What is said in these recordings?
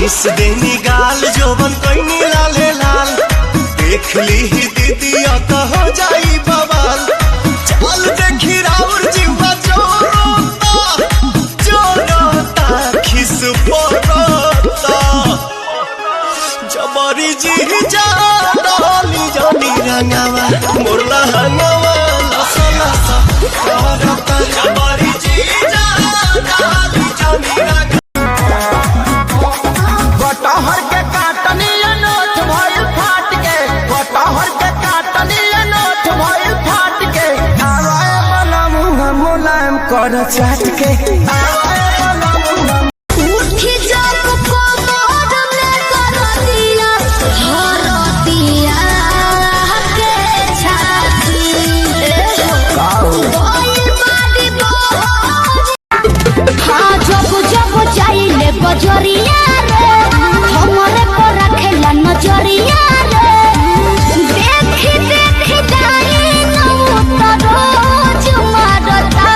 इस देनी गाल जोबन कोई लाले लाल देख ली ही दीदी तो हो जाई बवाल। चल देखी राउर जीवा जोड़ता खिस पोड़ता जबरी जी जा डाली जानी रंगावा मोरला हंगावा लसा लसा करता जबरी जी जा डाली जानी रंगावा। कटहर के काटनी अनोठ भइल फाट के कटहर के काटनी अनोठ भइल फाट के आवाए वाला मुंह मुलायम कर चाट के आवाए वाला मुंह उठी जब कोमर में करतिया हरतिया के छाती बोल बाड़ी बोल हां जब जब जाइले बजरिया हमरे पर रखेला नजरिया रे देखी देखी जाई नौ तो रोज मारता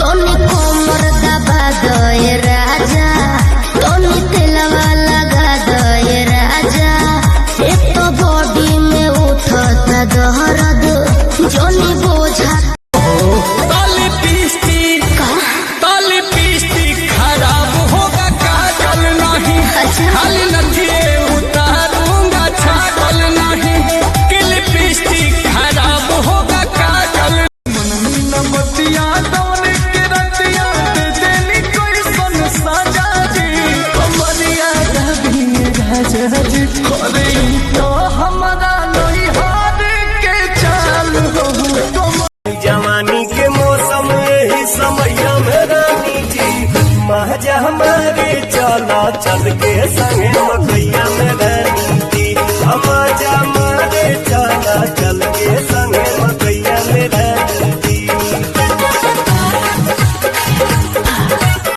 तोनी कोमर दबा दे राजा तोनी तेलवा लगा दे राजा एक तो बॉडी में उठता दर्द जोनी बोझा खाली नथिए उतारूंगा छागल नहीं कि लिपस्टिक खराब होगा काजल नमतिया दौड़ के रतिया दे देनी कोई सन साजा जी कमरिया रवि राजा जी अरे तो हमारा नहीं हार के चाल हो जवानी के मौसम यही समय में रानी जी महजा हमारे चला चल के संगे मकैया